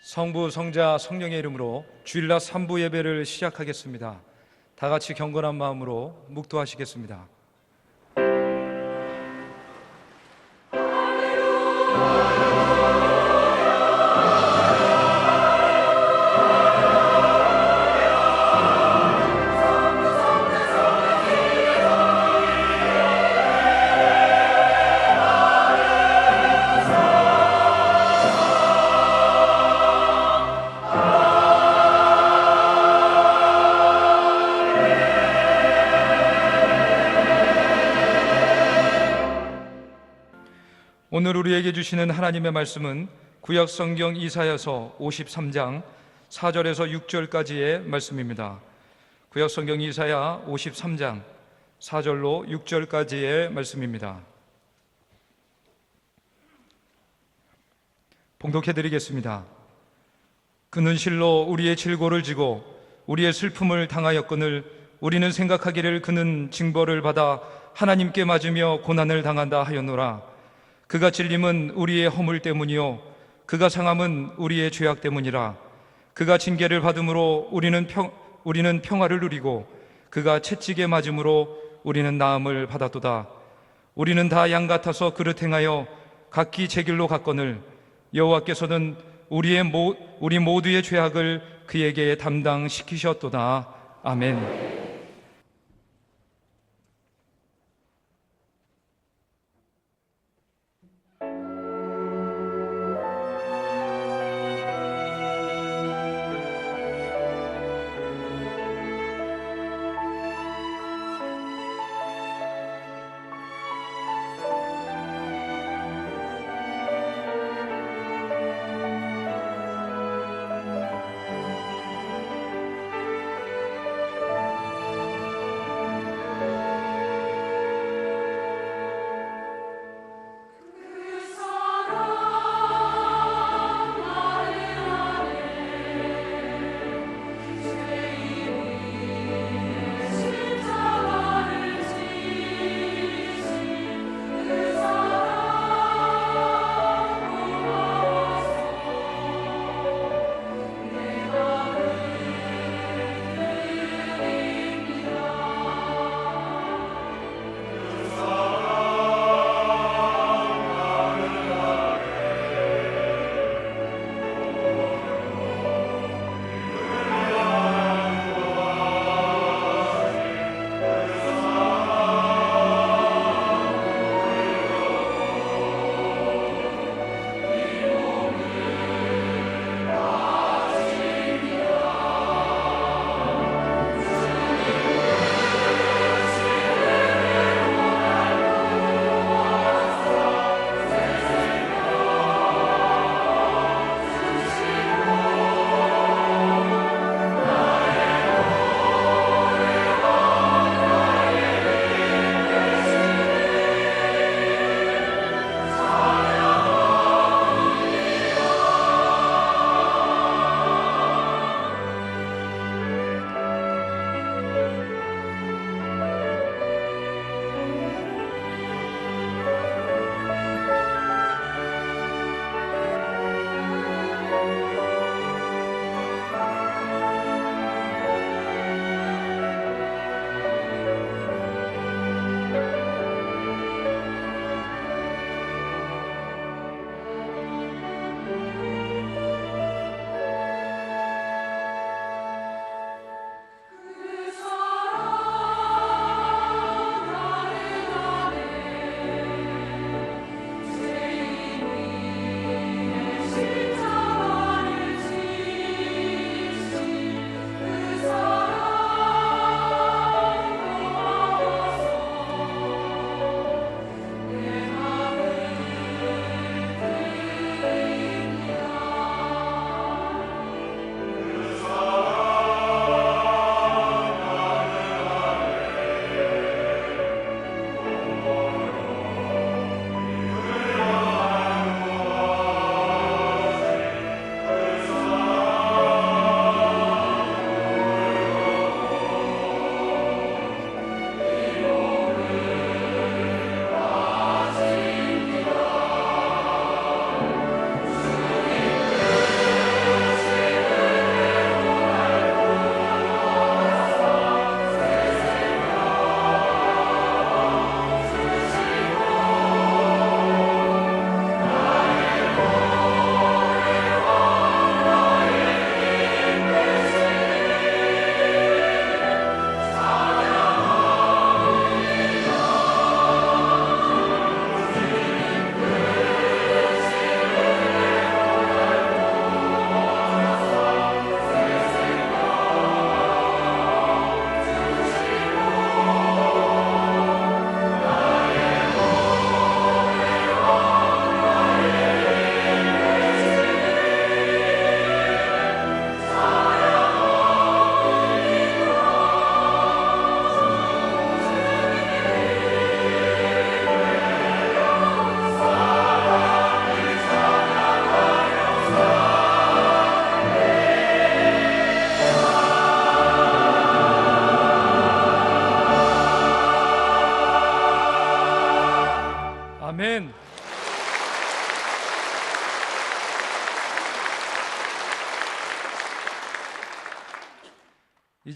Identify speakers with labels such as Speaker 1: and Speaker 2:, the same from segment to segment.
Speaker 1: 성부, 성자, 성령의 이름으로 주일날 3부 예배를 시작하겠습니다. 다 같이 경건한 마음으로 묵도하시겠습니다. 오늘 우리에게 주시는 하나님의 말씀은 구약 성경 이사야서 53장 4절에서 6절까지의 말씀입니다. 구약 성경 이사야 53장 4절로 6절까지의 말씀입니다. 봉독해 드리겠습니다. 그는 실로 우리의 질고를 지고 우리의 슬픔을 당하였거늘 우리는 생각하기를 그는 징벌을 받아 하나님께 맞으며 고난을 당한다 하였노라. 그가 찔림은 우리의 허물 때문이요 그가 상함은 우리의 죄악 때문이라. 그가 징계를 받음으로 우리는 평화를 누리고 그가 채찍에 맞음으로 우리는 나음을 받았도다. 우리는 다 양 같아서 그릇 행하여 각기 제 길로 갔거늘 여호와께서는 우리 모두의 죄악을 그에게 담당시키셨도다. 아멘.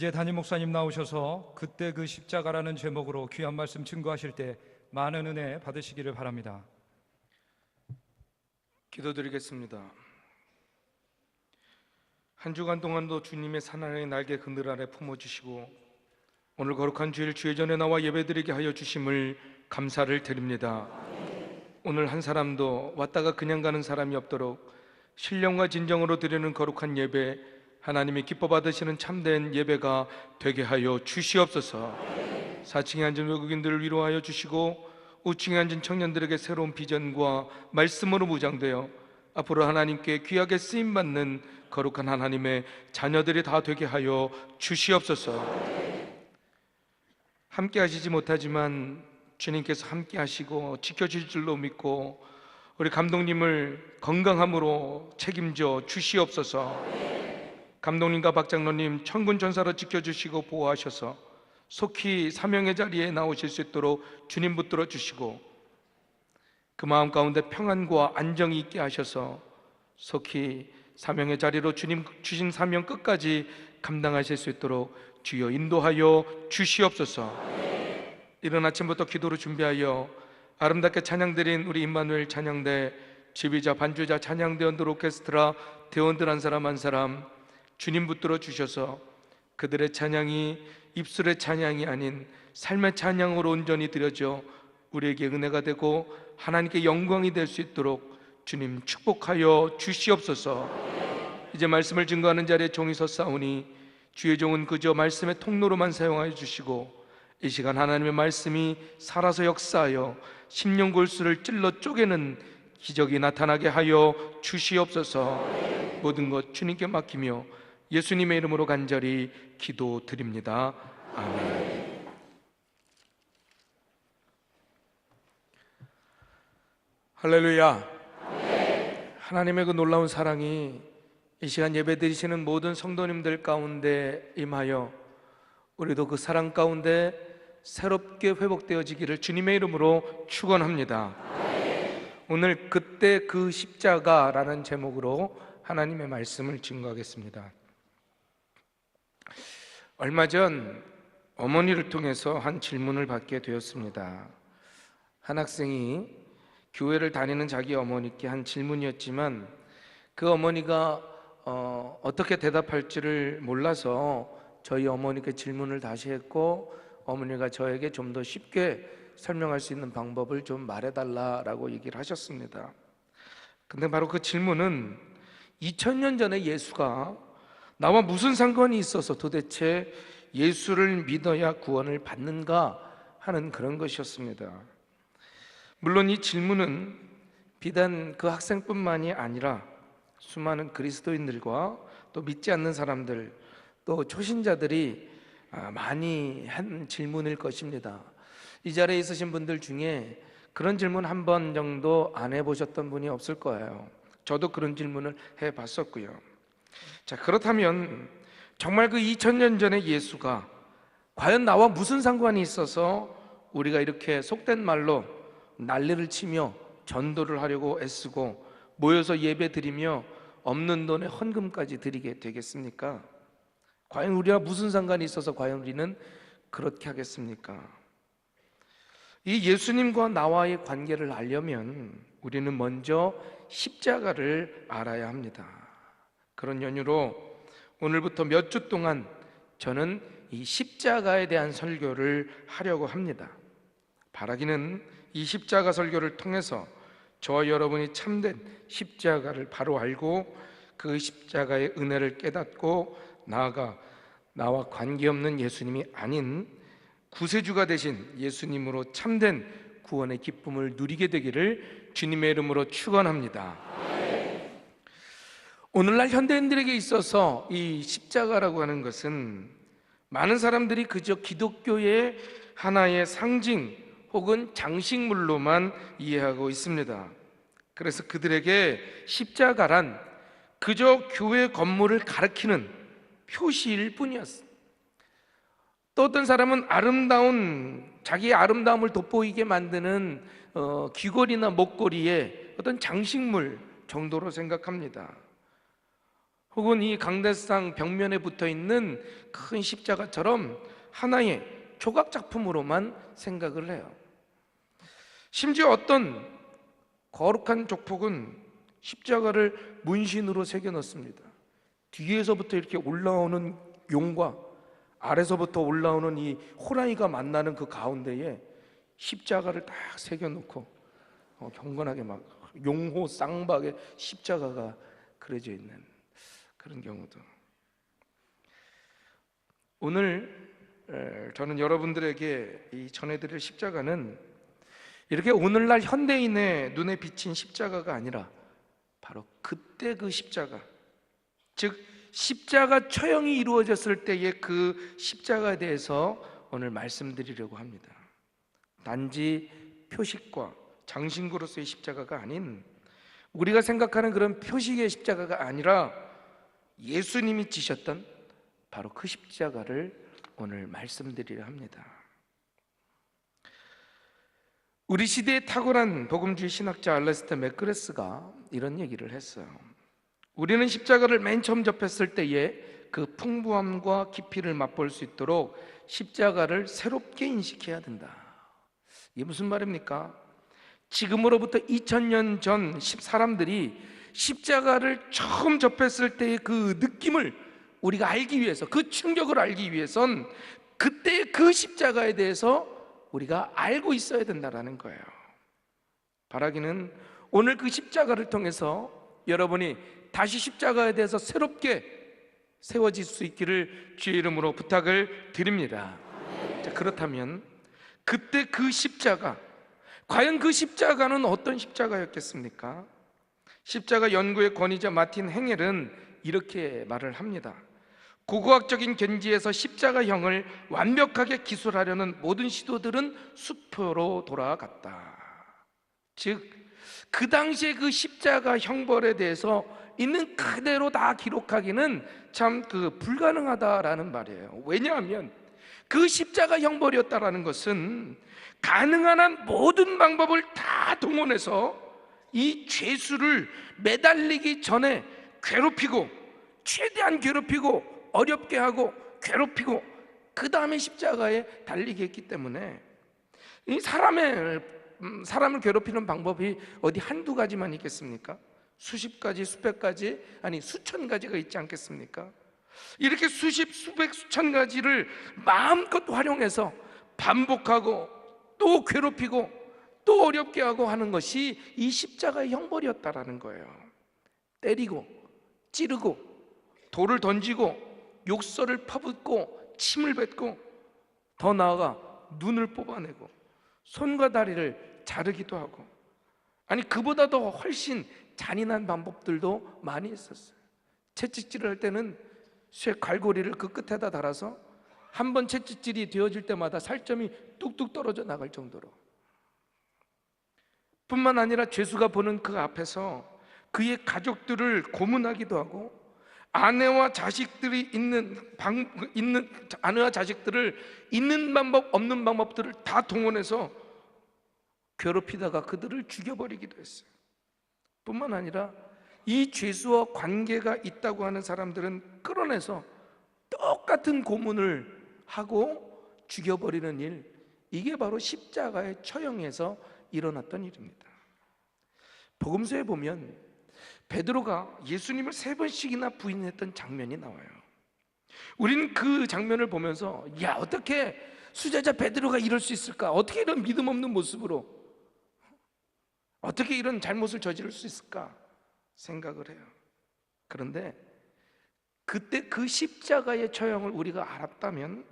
Speaker 1: 이제 담임 목사님 나오셔서 그때 그 십자가라는 제목으로 귀한 말씀 증거하실 때 많은 은혜 받으시기를 바랍니다.
Speaker 2: 기도드리겠습니다. 한 주간 동안도 주님의 사나이의 날개 그늘 아래 품어주시고 오늘 거룩한 주일 주의 전에 나와 예배드리게 하여 주심을 감사를 드립니다. 오늘 한 사람도 왔다가 그냥 가는 사람이 없도록 신령과 진정으로 드리는 거룩한 예배, 하나님이 기뻐 받으시는 참된 예배가 되게 하여 주시옵소서. 4층에 앉은 외국인들을 위로하여 주시고 5층에 앉은 청년들에게 새로운 비전과 말씀으로 무장되어 앞으로 하나님께 귀하게 쓰임받는 거룩한 하나님의 자녀들이 다 되게 하여 주시옵소서. 함께 하시지 못하지만 주님께서 함께 하시고 지켜주실 줄로 믿고 우리 감독님을 건강함으로 책임져 주시옵소서. 감독님과 박장로님 천군 천사로 지켜주시고 보호하셔서 속히 사명의 자리에 나오실 수 있도록 주님 붙들어 주시고 그 마음 가운데 평안과 안정이 있게 하셔서 속히 사명의 자리로 주님 주신 사명 끝까지 감당하실 수 있도록 주여 인도하여 주시옵소서. 이른 아침부터 기도로 준비하여 아름답게 찬양드린 우리 임마누엘 찬양대 지휘자, 반주자, 찬양대원들, 오케스트라 대원들 한 사람 한 사람 주님 붙들어 주셔서 그들의 찬양이 입술의 찬양이 아닌 삶의 찬양으로 온전히 드려져 우리에게 은혜가 되고 하나님께 영광이 될 수 있도록 주님 축복하여 주시옵소서. 이제 말씀을 증거하는 자리에 종이 섰사오니 주의 종은 그저 말씀의 통로로만 사용하여 주시고 이 시간 하나님의 말씀이 살아서 역사하여 심령 골수를 찔러 쪼개는 기적이 나타나게 하여 주시옵소서. 모든 것 주님께 맡기며 예수님의 이름으로 간절히 기도드립니다. 아멘. 할렐루야. 하나님의 그 놀라운 사랑이 이 시간 예배 드리시는 모든 성도님들 가운데 임하여 우리도 그 사랑 가운데 새롭게 회복되어지기를 주님의 이름으로 축원합니다. 오늘 그때 그 십자가라는 제목으로 하나님의 말씀을 증거하겠습니다. 얼마 전 어머니를 통해서 한 질문을 받게 되었습니다. 한 학생이 교회를 다니는 자기 어머니께 한 질문이었지만 그 어머니가 어떻게 대답할지를 몰라서 저희 어머니께 질문을 다시 했고 어머니가 저에게 좀 더 쉽게 설명할 수 있는 방법을 좀 말해달라고 얘기를 하셨습니다. 근데 바로 그 질문은 2000년 전에 예수가 나와 무슨 상관이 있어서 도대체 예수를 믿어야 구원을 받는가 하는 그런 것이었습니다. 물론 이 질문은 비단 그 학생뿐만이 아니라 수많은 그리스도인들과 또 믿지 않는 사람들 또 초신자들이 많이 한 질문일 것입니다. 이 자리에 있으신 분들 중에 그런 질문 한 번 정도 안 해보셨던 분이 없을 거예요. 저도 그런 질문을 해봤었고요. 자, 그렇다면 정말 그 2000년 전에 예수가 과연 나와 무슨 상관이 있어서 우리가 이렇게 속된 말로 난리를 치며 전도를 하려고 애쓰고 모여서 예배 드리며 없는 돈에 헌금까지 드리게 되겠습니까? 과연 우리와 무슨 상관이 있어서 과연 우리는 그렇게 하겠습니까? 이 예수님과 나와의 관계를 알려면 우리는 먼저 십자가를 알아야 합니다. 그런 연유로 오늘부터 몇 주 동안 저는 이 십자가에 대한 설교를 하려고 합니다. 바라기는 이 십자가 설교를 통해서 저와 여러분이 참된 십자가를 바로 알고 그 십자가의 은혜를 깨닫고 나아가 나와 관계없는 예수님이 아닌 구세주가 되신 예수님으로 참된 구원의 기쁨을 누리게 되기를 주님의 이름으로 축원합니다. 오늘날 현대인들에게 있어서 이 십자가라고 하는 것은 많은 사람들이 그저 기독교의 하나의 상징 혹은 장식물로만 이해하고 있습니다. 그래서 그들에게 십자가란 그저 교회 건물을 가리키는 표시일 뿐이었어요. 또 어떤 사람은 자기의 아름다움을 돋보이게 만드는 귀걸이나 목걸이의 어떤 장식물 정도로 생각합니다. 혹은 이 강대상 벽면에 붙어 있는 큰 십자가처럼 하나의 조각 작품으로만 생각을 해요. 심지어 어떤 거룩한 족복은 십자가를 문신으로 새겨 넣습니다. 뒤에서부터 이렇게 올라오는 용과 아래서부터 올라오는 이 호랑이가 만나는 그 가운데에 십자가를 딱 새겨 놓고 경건하게 막 용호 쌍박에 십자가가 그려져 있는 그런 경우도. 오늘 저는 여러분들에게 이 전해드릴 십자가는 이렇게 오늘날 현대인의 눈에 비친 십자가가 아니라 바로 그때 그 십자가, 즉 십자가 처형이 이루어졌을 때의 그 십자가에 대해서 오늘 말씀드리려고 합니다. 단지 표식과 장신구로서의 십자가가 아닌, 우리가 생각하는 그런 표식의 십자가가 아니라 예수님이 지셨던 바로 그 십자가를 오늘 말씀드리려 합니다. 우리 시대의 탁월한 복음주의 신학자 알레스터 맥그레스가 이런 얘기를 했어요. 우리는 십자가를 맨 처음 접했을 때에 그 풍부함과 깊이를 맛볼 수 있도록 십자가를 새롭게 인식해야 된다. 이게 무슨 말입니까? 지금으로부터 2000년 전 사람들이 십자가를 처음 접했을 때의 그 느낌을 우리가 알기 위해서, 그 충격을 알기 위해선 그때의 그 십자가에 대해서 우리가 알고 있어야 된다는 거예요. 바라기는 오늘 그 십자가를 통해서 여러분이 다시 십자가에 대해서 새롭게 세워질 수 있기를 주의 이름으로 부탁을 드립니다. 자, 그렇다면 그때 그 십자가, 과연 그 십자가는 어떤 십자가였겠습니까? 십자가 연구의 권위자 마틴 행헬은 이렇게 말을 합니다. 고고학적인 견지에서 십자가형을 완벽하게 기술하려는 모든 시도들은 수표로 돌아갔다. 즉, 그 당시에 그 십자가 형벌에 대해서 있는 그대로 다 기록하기는 참 불가능하다라는 말이에요. 왜냐하면 그 십자가 형벌이었다라는 것은 가능한 한 모든 방법을 다 동원해서 이 죄수를 매달리기 전에 괴롭히고, 최대한 괴롭히고 어렵게 하고 괴롭히고 그 다음에 십자가에 달리게 했기 때문에 이 사람을 괴롭히는 방법이 어디 한두 가지만 있겠습니까? 수십 가지, 수백 가지, 아니 수천 가지가 있지 않겠습니까? 이렇게 수십, 수백, 수천 가지를 마음껏 활용해서 반복하고 또 괴롭히고 또 어렵게 하고 하는 것이 이 십자가의 형벌이었다라는 거예요. 때리고 찌르고 돌을 던지고 욕설을 퍼붓고 침을 뱉고 더 나아가 눈을 뽑아내고 손과 다리를 자르기도 하고, 아니 그보다 더 훨씬 잔인한 방법들도 많이 있었어요. 채찍질을 할 때는 쇠 갈고리를 그 끝에다 달아서 한 번 채찍질이 되어질 때마다 살점이 뚝뚝 떨어져 나갈 정도로, 뿐만 아니라 죄수가 보는 그 앞에서 그의 가족들을 고문하기도 하고 아내와 자식들이 아내와 자식들을 있는 방법 없는 방법들을 다 동원해서 괴롭히다가 그들을 죽여버리기도 했어요. 뿐만 아니라 이 죄수와 관계가 있다고 하는 사람들은 끌어내서 똑같은 고문을 하고 죽여버리는 일, 이게 바로 십자가의 처형에서 일어났던 일입니다. 복음서에 보면 베드로가 예수님을 3번씩이나 부인했던 장면이 나와요. 우리는 그 장면을 보면서 야, 어떻게 수제자 베드로가 이럴 수 있을까? 어떻게 이런 믿음 없는 모습으로, 어떻게 이런 잘못을 저지를 수 있을까 생각을 해요. 그런데 그때 그 십자가의 처형을 우리가 알았다면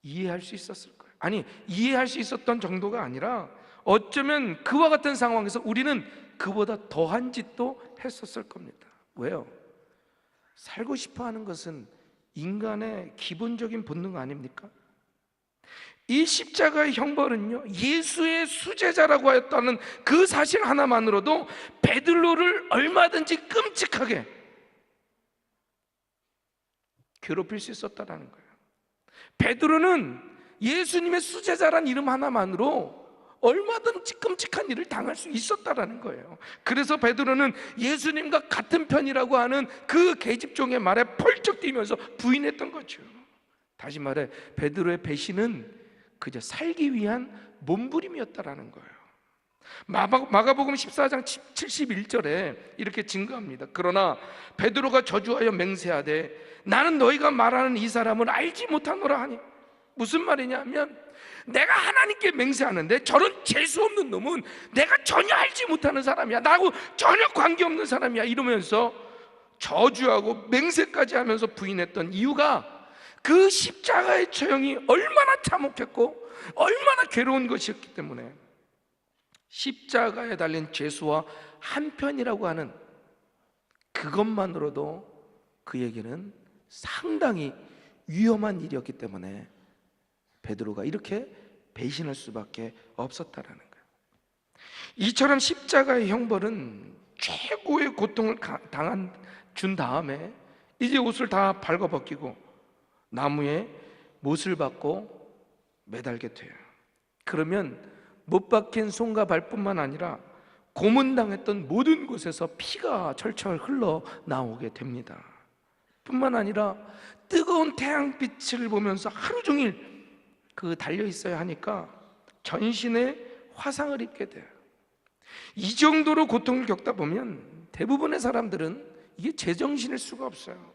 Speaker 2: 이해할 수 있었을 거예요. 아니, 이해할 수 있었던 정도가 아니라 어쩌면 그와 같은 상황에서 우리는 그보다 더한 짓도 했었을 겁니다. 왜요? 살고 싶어 하는 것은 인간의 기본적인 본능 아닙니까? 이 십자가의 형벌은요, 예수의 수제자라고 하였다는 그 사실 하나만으로도 베드로를 얼마든지 끔찍하게 괴롭힐 수 있었다는 거예요. 베드로는 예수님의 수제자란 이름 하나만으로 얼마든지 끔찍한 일을 당할 수 있었다라는 거예요. 그래서 베드로는 예수님과 같은 편이라고 하는 그 계집종의 말에 펄쩍 뛰면서 부인했던 거죠. 다시 말해 베드로의 배신은 그저 살기 위한 몸부림이었다라는 거예요. 마가복음 14장 71절에 이렇게 증거합니다. 그러나 베드로가 저주하여 맹세하되 나는 너희가 말하는 이 사람을 알지 못하노라 하니, 무슨 말이냐 하면 내가 하나님께 맹세하는데 저런 재수 없는 놈은 내가 전혀 알지 못하는 사람이야, 나하고 전혀 관계없는 사람이야 이러면서 저주하고 맹세까지 하면서 부인했던 이유가 그 십자가의 처형이 얼마나 참혹했고 얼마나 괴로운 것이었기 때문에, 십자가에 달린 죄수와 한편이라고 하는 그것만으로도 그에게는 상당히 위험한 일이었기 때문에 베드로가 이렇게 배신할 수밖에 없었다라는 거예요. 이처럼 십자가의 형벌은 최고의 고통을 준 다음에 이제 옷을 다 발궈벗기고 나무에 못을 박고 매달게 돼요. 그러면 못 박힌 손과 발뿐만 아니라 고문당했던 모든 곳에서 피가 철철 흘러나오게 됩니다. 뿐만 아니라 뜨거운 태양빛을 보면서 하루 종일 달려 있어야 하니까 전신에 화상을 입게 돼요. 이 정도로 고통을 겪다 보면 대부분의 사람들은 이게 제정신일 수가 없어요.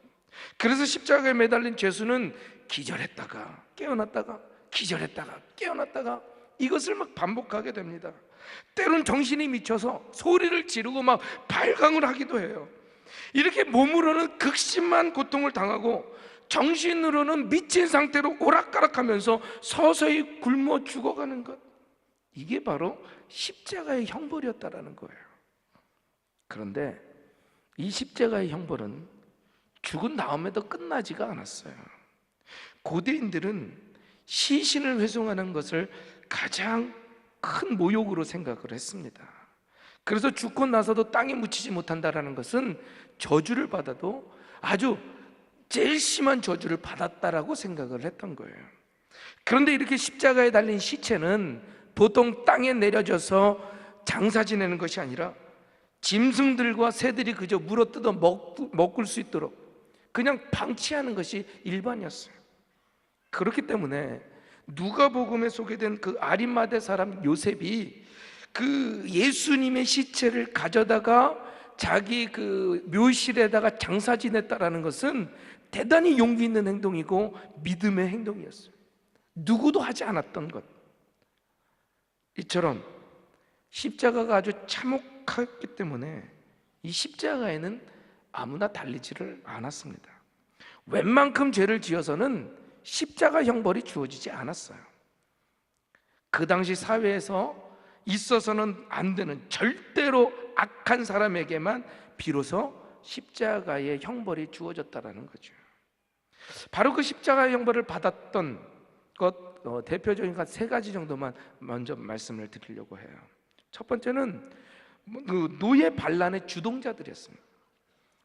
Speaker 2: 그래서 십자가에 매달린 죄수는 기절했다가 깨어났다가 기절했다가 깨어났다가 이것을 막 반복하게 됩니다. 때론 정신이 미쳐서 소리를 지르고 막 발광을 하기도 해요. 이렇게 몸으로는 극심한 고통을 당하고 정신으로는 미친 상태로 오락가락하면서 서서히 굶어 죽어가는 것, 이게 바로 십자가의 형벌이었다라는 거예요. 그런데 이 십자가의 형벌은 죽은 다음에도 끝나지가 않았어요. 고대인들은 시신을 회송하는 것을 가장 큰 모욕으로 생각을 했습니다. 그래서 죽고 나서도 땅에 묻히지 못한다라는 것은 저주를 받아도 아주 제일 심한 저주를 받았다라고 생각을 했던 거예요. 그런데 이렇게 십자가에 달린 시체는 보통 땅에 내려져서 장사 지내는 것이 아니라 짐승들과 새들이 그저 물어뜯어 먹을 수 있도록 그냥 방치하는 것이 일반이었어요. 그렇기 때문에 누가복음에 소개된 그 아리마대 사람 요셉이 그 예수님의 시체를 가져다가 자기 그 묘실에다가 장사 지냈다라는 것은 대단히 용기 있는 행동이고 믿음의 행동이었어요. 누구도 하지 않았던 것. 이처럼 십자가가 아주 참혹했기 때문에 이 십자가에는 아무나 달리지를 않았습니다. 웬만큼 죄를 지어서는 십자가 형벌이 주어지지 않았어요. 그 당시 사회에서 있어서는 안 되는 절대로 악한 사람에게만 비로소 십자가의 형벌이 주어졌다라는 거죠. 바로 그 십자가의 형벌을 받았던 것, 대표적인 세 가지 정도만 먼저 말씀을 드리려고 해요. 첫 번째는 그 노예 반란의 주동자들이었습니다.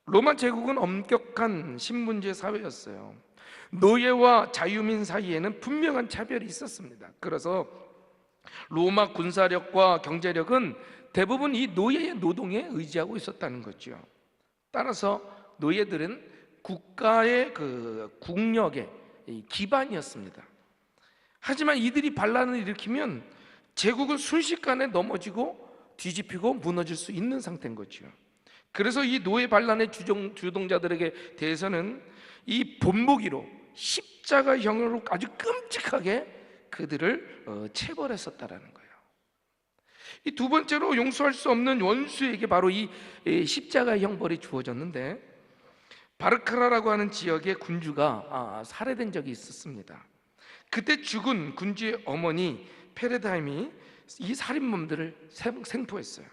Speaker 2: 로마 제국은 엄격한 신분제 사회였어요. 노예와 자유민 사이에는 분명한 차별이 있었습니다. 그래서 로마 군사력과 경제력은 대부분 이 노예의 노동에 의지하고 있었다는 거죠. 따라서 노예들은 국가의 그 국력의 기반이었습니다. 하지만 이들이 반란을 일으키면 제국은 순식간에 넘어지고 뒤집히고 무너질 수 있는 상태인 거죠. 그래서 이 노예 반란의 주동자들에게 대해서는 이 본보기로 십자가형으로 아주 끔찍하게 그들을 체벌했었다라는 거예요. 이 두 번째로 용서할 수 없는 원수에게 바로 이 십자가의 형벌이 주어졌는데, 바르카라라고 하는 지역의 군주가 살해된 적이 있었습니다. 그때 죽은 군주의 어머니 페레다임이 이 살인범들을 생포했어요.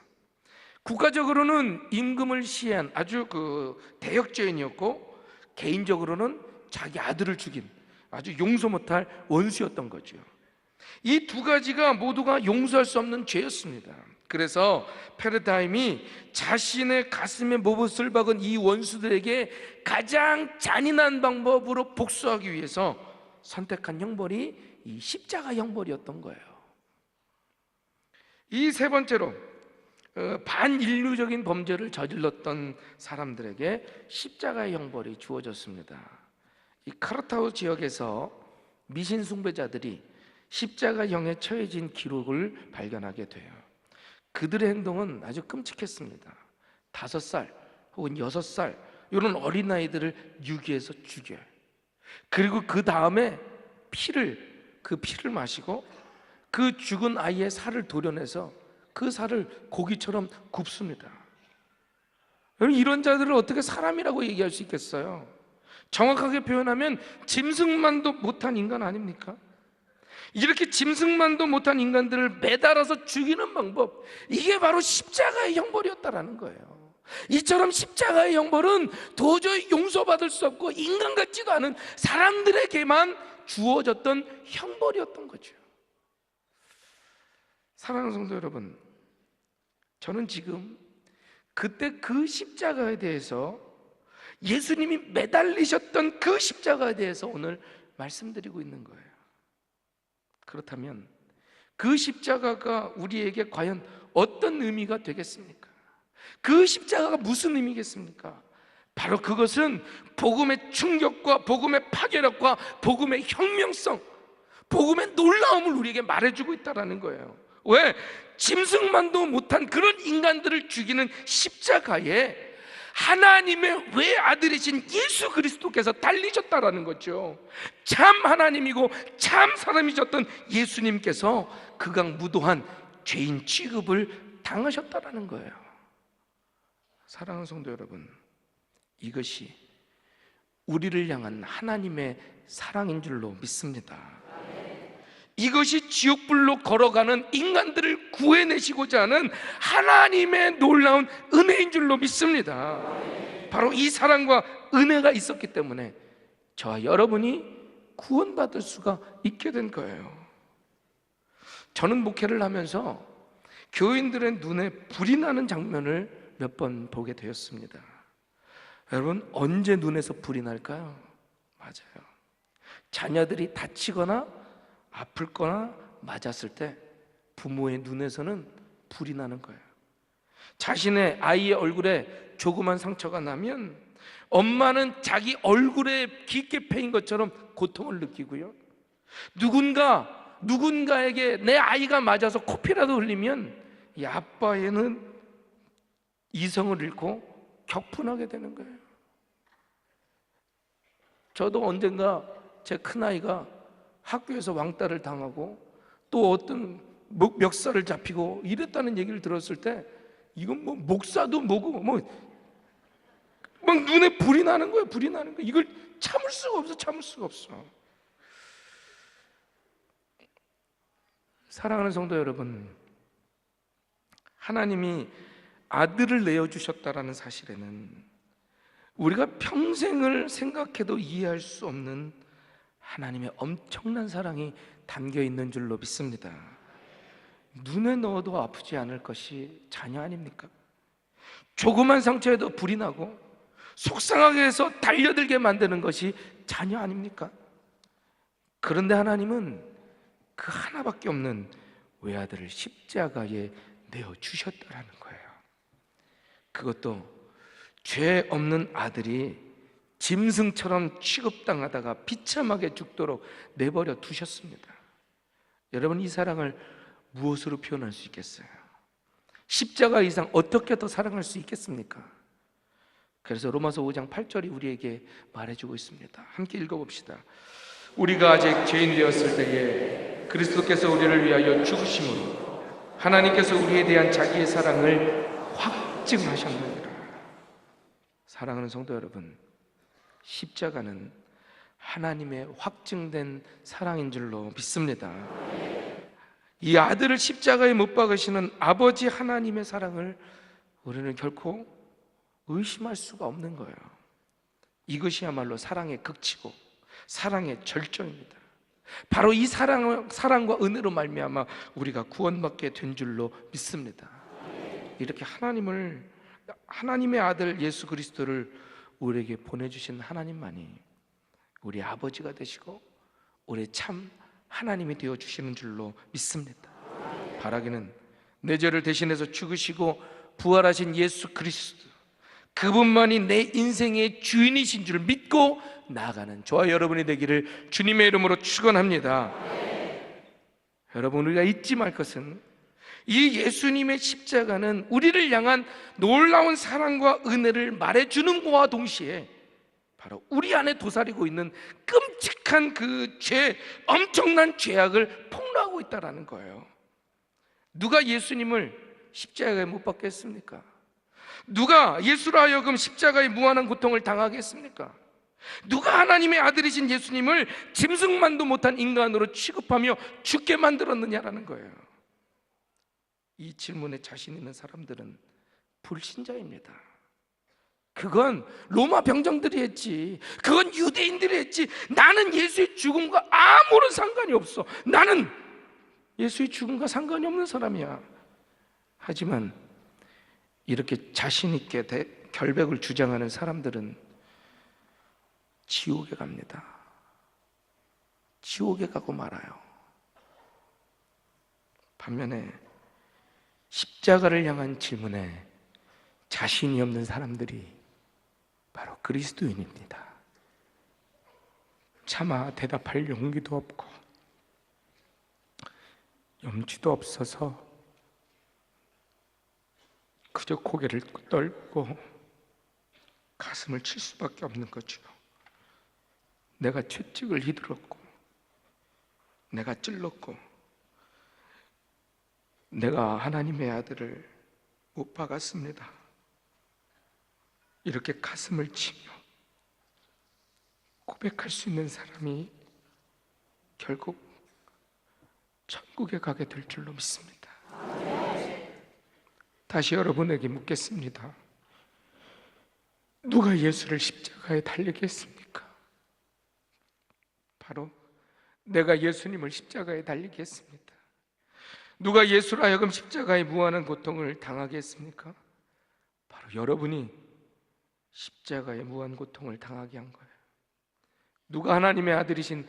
Speaker 2: 국가적으로는 임금을 시해한 아주 그 대역죄인이었고, 개인적으로는 자기 아들을 죽인 아주 용서 못할 원수였던 거죠. 이 두 가지가 모두가 용서할 수 없는 죄였습니다. 그래서 페르다임이 자신의 가슴에 못을 박은 이 원수들에게 가장 잔인한 방법으로 복수하기 위해서 선택한 형벌이 이 십자가 형벌이었던 거예요. 이 세 번째로 반인류적인 범죄를 저질렀던 사람들에게 십자가의 형벌이 주어졌습니다. 이 카르타고 지역에서 미신 숭배자들이 십자가형에 처해진 기록을 발견하게 돼요. 그들의 행동은 아주 끔찍했습니다. 5살 혹은 6살 이런 어린아이들을 유기해서 죽여요. 그리고 그 다음에 그 피를 마시고 그 죽은 아이의 살을 도려내서 그 살을 고기처럼 굽습니다. 여러분, 이런 자들을 어떻게 사람이라고 얘기할 수 있겠어요? 정확하게 표현하면 짐승만도 못한 인간 아닙니까? 이렇게 짐승만도 못한 인간들을 매달아서 죽이는 방법, 이게 바로 십자가의 형벌이었다라는 거예요. 이처럼 십자가의 형벌은 도저히 용서받을 수 없고 인간 같지도 않은 사람들에게만 주어졌던 형벌이었던 거죠. 사랑하는 성도 여러분, 저는 지금 그때 그 십자가에 대해서, 예수님이 매달리셨던 그 십자가에 대해서 오늘 말씀드리고 있는 거예요. 그렇다면 그 십자가가 우리에게 과연 어떤 의미가 되겠습니까? 그 십자가가 무슨 의미겠습니까? 바로 그것은 복음의 충격과 복음의 파괴력과 복음의 혁명성, 복음의 놀라움을 우리에게 말해주고 있다는 거예요. 왜? 짐승만도 못한 그런 인간들을 죽이는 십자가에 하나님의 외아들이신 예수 그리스도께서 달리셨다라는 거죠. 참 하나님이고 참 사람이셨던 예수님께서 극악무도한 죄인 취급을 당하셨다라는 거예요. 사랑하는 성도 여러분, 이것이 우리를 향한 하나님의 사랑인 줄로 믿습니다. 이것이 지옥불로 걸어가는 인간들을 구해내시고자 하는 하나님의 놀라운 은혜인 줄로 믿습니다. 바로 이 사랑과 은혜가 있었기 때문에 저와 여러분이 구원받을 수가 있게 된 거예요. 저는 목회를 하면서 교인들의 눈에 불이 나는 장면을 몇 번 보게 되었습니다. 여러분, 언제 눈에서 불이 날까요? 맞아요. 자녀들이 다치거나 아플거나 맞았을 때 부모의 눈에서는 불이 나는 거예요. 자신의 아이의 얼굴에 조그만 상처가 나면 엄마는 자기 얼굴에 깊게 패인 것처럼 고통을 느끼고요, 누군가에게 내 아이가 맞아서 코피라도 흘리면 이 아빠에는 이성을 잃고 격분하게 되는 거예요. 저도 언젠가 제 큰아이가 학교에서 왕따를 당하고 또 어떤 멱살을 잡히고 이랬다는 얘기를 들었을 때 이건 뭐 목사도 뭐고 막 눈에 불이 나는 거예요. 불이 나는 거예요. 이걸 참을 수가 없어. 사랑하는 성도 여러분, 하나님이 아들을 내어주셨다라는 사실에는 우리가 평생을 생각해도 이해할 수 없는 하나님의 엄청난 사랑이 담겨 있는 줄로 믿습니다. 눈에 넣어도 아프지 않을 것이 자녀 아닙니까? 조그만 상처에도 불이 나고 속상하게 해서 달려들게 만드는 것이 자녀 아닙니까? 그런데 하나님은 그 하나밖에 없는 외아들을 십자가에 내어주셨다라는 거예요. 그것도 죄 없는 아들이 짐승처럼 취급당하다가 비참하게 죽도록 내버려 두셨습니다. 여러분, 이 사랑을 무엇으로 표현할 수 있겠어요? 십자가 이상 어떻게 더 사랑할 수 있겠습니까? 그래서 로마서 5장 8절이 우리에게 말해주고 있습니다. 함께 읽어봅시다. 우리가 아직 죄인 되었을 때에 그리스도께서 우리를 위하여 죽으심으로 하나님께서 우리에 대한 자기의 사랑을 확증하셨느니라. 사랑하는 성도 여러분, 십자가는 하나님의 확증된 사랑인 줄로 믿습니다. 이 아들을 십자가에 못 박으시는 아버지 하나님의 사랑을 우리는 결코 의심할 수가 없는 거예요. 이것이야말로 사랑의 극치고 사랑의 절정입니다. 바로 이 사랑과 은혜로 말미암아 우리가 구원받게 된 줄로 믿습니다. 이렇게 하나님의 아들 예수 그리스도를 우리에게 보내주신 하나님만이 우리 아버지가 되시고 우리 참 하나님이 되어주시는 줄로 믿습니다. 바라기는 내 죄를 대신해서 죽으시고 부활하신 예수 그리스도, 그분만이 내 인생의 주인이신 줄 믿고 나아가는 저와 여러분이 되기를 주님의 이름으로 축원합니다. 여러분, 우리가 잊지 말 것은 이 예수님의 십자가는 우리를 향한 놀라운 사랑과 은혜를 말해주는 것과 동시에 바로 우리 안에 도사리고 있는 끔찍한 그 죄, 엄청난 죄악을 폭로하고 있다는 거예요. 누가 예수님을 십자가에 못 박겠습니까? 누가 예수로 하여금 십자가의 무한한 고통을 당하게 했습니까? 누가 하나님의 아들이신 예수님을 짐승만도 못한 인간으로 취급하며 죽게 만들었느냐라는 거예요. 이 질문에 자신 있는 사람들은 불신자입니다. 그건 로마 병정들이 했지, 그건 유대인들이 했지, 나는 예수의 죽음과 아무런 상관이 없어, 나는 예수의 죽음과 상관이 없는 사람이야. 하지만 이렇게 자신 있게 결백을 주장하는 사람들은 지옥에 갑니다. 지옥에 가고 말아요. 반면에 십자가를 향한 질문에 자신이 없는 사람들이 바로 그리스도인입니다. 차마 대답할 용기도 없고 염치도 없어서 그저 고개를 떨고 가슴을 칠 수밖에 없는 거죠. 내가 채찍을 휘둘렀고, 내가 찔렀고, 내가 하나님의 아들을 못 박았습니다. 이렇게 가슴을 치며 고백할 수 있는 사람이 결국 천국에 가게 될 줄로 믿습니다. 다시 여러분에게 묻겠습니다. 누가 예수를 십자가에 달리게 했습니까? 바로 내가 예수님을 십자가에 달리게 했습니다. 누가 예수로 하여금 십자가의 무한한 고통을 당하게 했습니까? 바로 여러분이 십자가의 무한 고통을 당하게 한 거예요. 누가 하나님의 아들이신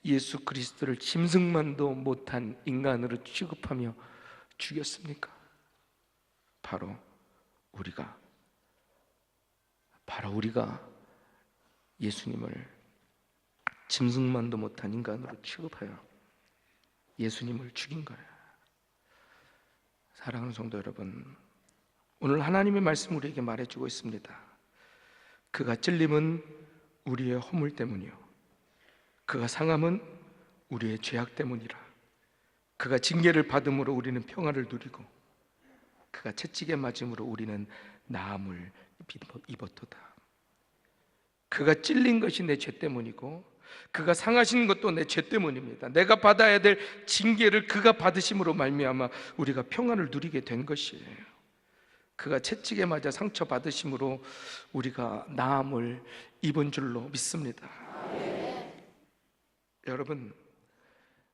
Speaker 2: 예수 그리스도를 짐승만도 못한 인간으로 취급하며 죽였습니까? 바로 우리가 예수님을 짐승만도 못한 인간으로 취급하여 예수님을 죽인 거예요. 사랑하는 성도 여러분, 오늘 하나님의 말씀 우리에게 말해주고 있습니다. 그가 찔림은 우리의 허물 때문이요, 그가 상함은 우리의 죄악 때문이라. 그가 징계를 받음으로 우리는 평화를 누리고, 그가 채찍에 맞음으로 우리는 나음을 입었도다. 그가 찔린 것이 내 죄 때문이고, 그가 상하신 것도 내 죄 때문입니다. 내가 받아야 될 징계를 그가 받으심으로 말미암아 우리가 평안을 누리게 된 것이에요. 그가 채찍에 맞아 상처 받으심으로 우리가 나음을 입은 줄로 믿습니다. 여러분,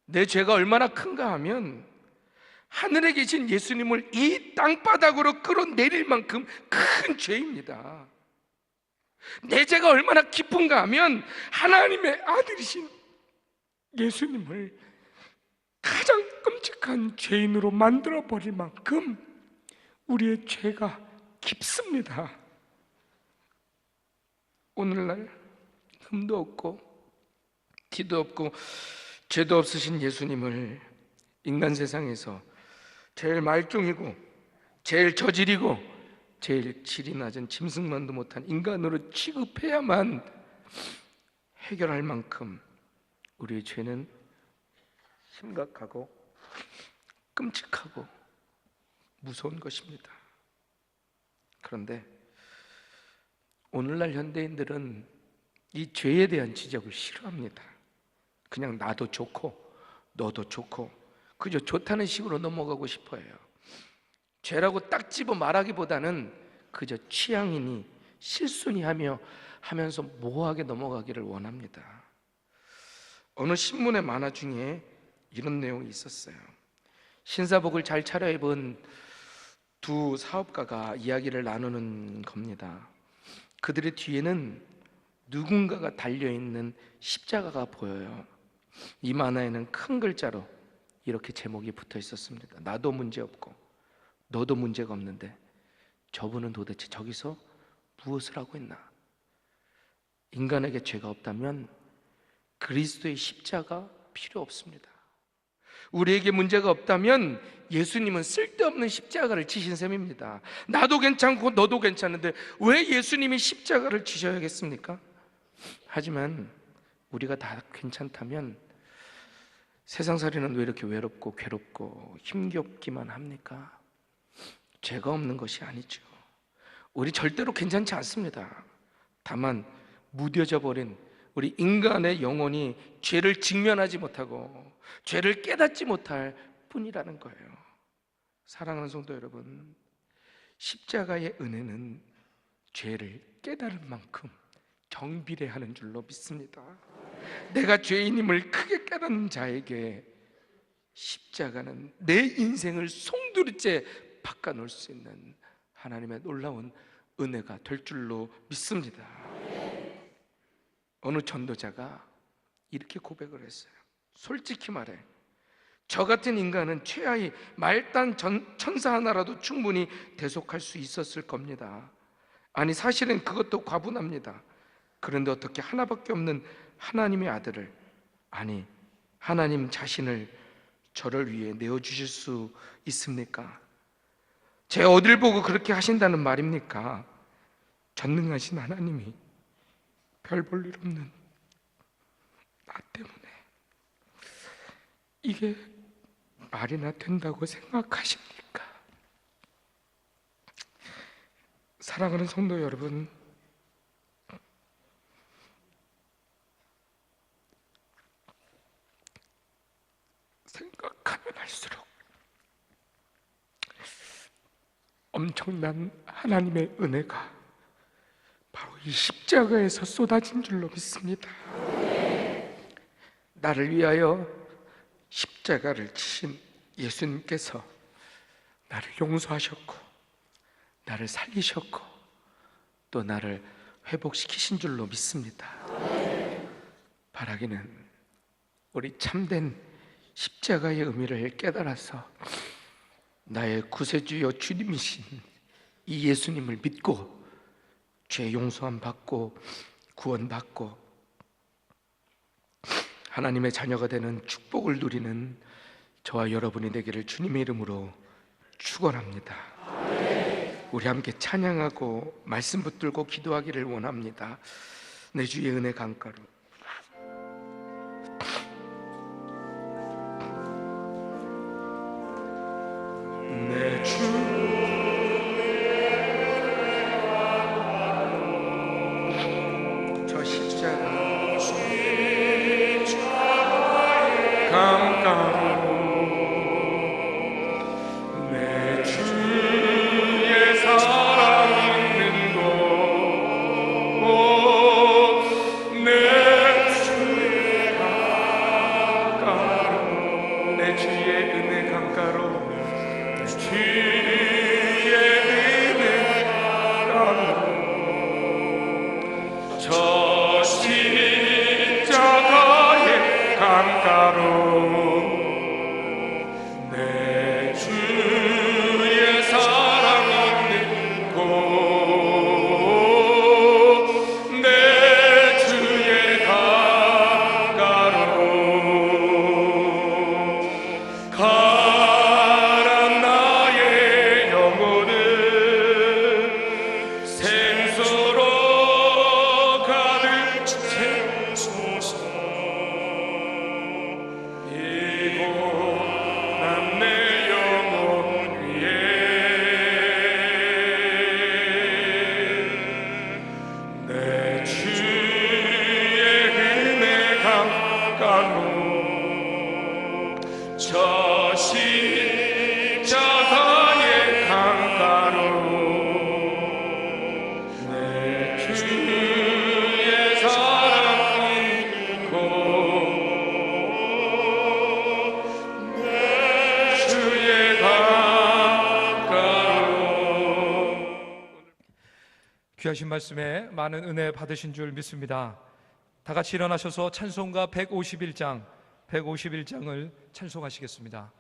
Speaker 2: 내 죄가 얼마나 큰가 하면 하늘에 계신 예수님을 이 땅바닥으로 끌어내릴 만큼 큰 죄입니다. 내 죄가 얼마나 깊은가 하면 하나님의 아들이신 예수님을 가장 끔찍한 죄인으로 만들어버릴 만큼 우리의 죄가 깊습니다. 오늘날 흠도 없고 티도 없고 죄도 없으신 예수님을 인간 세상에서 제일 말종이고 제일 저질이고 제일 질이 낮은 짐승만도 못한 인간으로 취급해야만 해결할 만큼 우리의 죄는 심각하고 끔찍하고 무서운 것입니다. 그런데 오늘날 현대인들은 이 죄에 대한 지적을 싫어합니다. 그냥 나도 좋고 너도 좋고 그저 좋다는 식으로 넘어가고 싶어요. 죄라고 딱 집어 말하기보다는 그저 취향이니 실수니 하면서 모호하게 넘어가기를 원합니다. 어느 신문의 만화 중에 이런 내용이 있었어요. 신사복을 잘 차려입은 두 사업가가 이야기를 나누는 겁니다. 그들의 뒤에는 누군가가 달려있는 십자가가 보여요. 이 만화에는 큰 글자로 이렇게 제목이 붙어 있었습니다. 나도 문제없고 너도 문제가 없는데 저분은 도대체 저기서 무엇을 하고 있나? 인간에게 죄가 없다면 그리스도의 십자가 필요 없습니다. 우리에게 문제가 없다면 예수님은 쓸데없는 십자가를 지신 셈입니다. 나도 괜찮고 너도 괜찮은데 왜 예수님이 십자가를 지셔야겠습니까? 하지만 우리가 다 괜찮다면 세상살이는 왜 이렇게 외롭고 괴롭고 힘겹기만 합니까? 죄가 없는 것이 아니죠. 우리 절대로 괜찮지 않습니다. 다만 무뎌져 버린 우리 인간의 영혼이 죄를 직면하지 못하고 죄를 깨닫지 못할 뿐이라는 거예요. 사랑하는 성도 여러분, 십자가의 은혜는 죄를 깨달을 만큼 경비례하는 줄로 믿습니다. 내가 죄인임을 크게 깨닫는 자에게 십자가는 내 인생을 송두리째 바꿔놓을 수 있는 하나님의 놀라운 은혜가 될 줄로 믿습니다. 어느 전도자가 이렇게 고백을 했어요. 솔직히 말해 저 같은 인간은 최하위 말단 천사 하나라도 충분히 대속할 수 있었을 겁니다. 아니 사실은 그것도 과분합니다. 그런데 어떻게 하나밖에 없는 하나님의 아들을, 아니 하나님 자신을 저를 위해 내어주실 수 있습니까? 제 어딜 보고 그렇게 하신다는 말입니까? 전능하신 하나님이 별 볼 일 없는 나 때문에 이게 말이나 된다고 생각하십니까? 사랑하는 성도 여러분, 생각하면 할수록 엄청난 하나님의 은혜가 바로 이 십자가에서 쏟아진 줄로 믿습니다. 나를 위하여 십자가를 지신 예수님께서 나를 용서하셨고 나를 살리셨고 또 나를 회복시키신 줄로 믿습니다. 바라기는 우리 참된 십자가의 의미를 깨달아서 나의 구세주여 주님이신 이 예수님을 믿고 죄 용서함 받고 구원받고 하나님의 자녀가 되는 축복을 누리는 저와 여러분이 되기를 주님의 이름으로 축원합니다. 우리 함께 찬양하고 말씀 붙들고 기도하기를 원합니다. 내 주의 은혜 강가로 내 주 저 십자가 강가로 내 주의 사랑 있는 곳 내 주의 강가로 내 주의 은혜 강가로 주의 은혜 강가로 저 십자가의 강가로 내 주의 사랑 있는 곳 내 주의 강가로 가란 나의 영혼을 생수로 가득 채우소서. 이곳 난 내 영혼 위에 내 주의 은혜 강가로 저 십자가의 강가로 내 주의 사랑 있는 곳 내 주의 강가로
Speaker 1: 귀하신 말씀에 많은 은혜 받으신 줄 믿습니다. 다 같이 일어나셔서 찬송가 151장을 찬송하시겠습니다.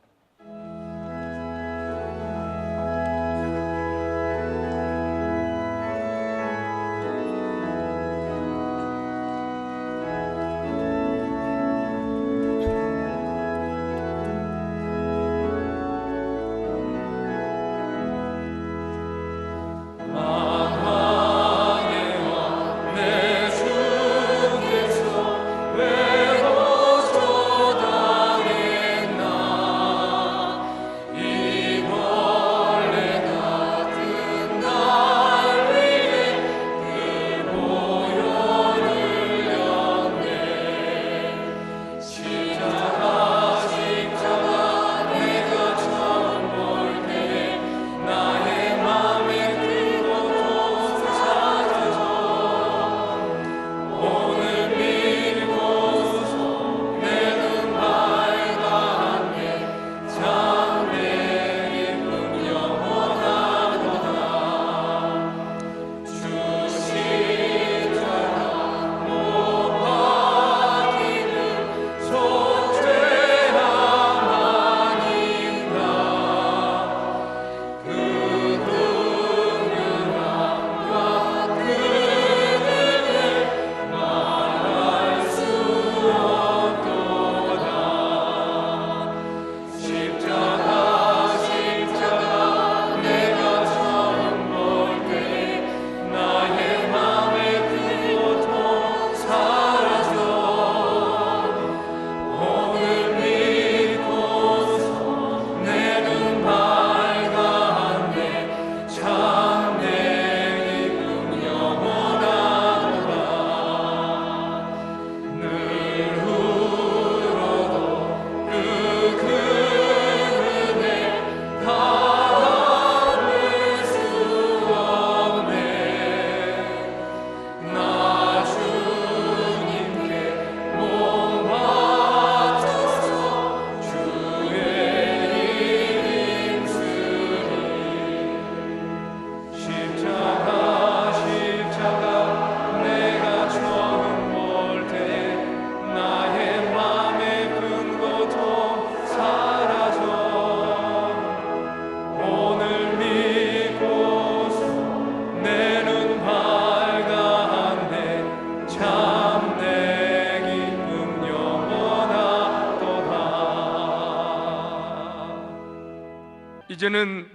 Speaker 2: 이제는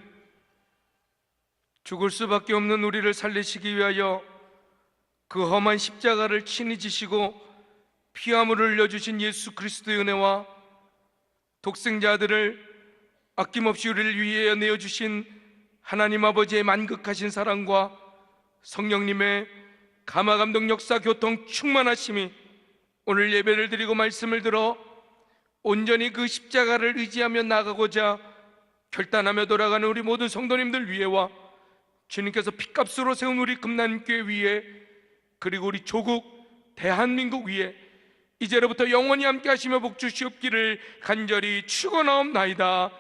Speaker 2: 죽을 수밖에 없는 우리를 살리시기 위하여 그 험한 십자가를 친히 지시고 피함을 흘려주신 예수 그리스도의 은혜와 독생자 아들을 아낌없이 우리를 위해 내어주신 하나님 아버지의 만극하신 사랑과 성령님의 감화감동 역사 교통 충만하심이 오늘 예배를 드리고 말씀을 들어 온전히 그 십자가를 의지하며 나가고자 결단하며 돌아가는 우리 모든 성도님들 위에와 주님께서 피값으로 세운 우리 금난교회 위에 그리고 우리 조국 대한민국 위에 이제로부터 영원히 함께 하시며 복 주시옵기를 간절히 축원하옵나이다.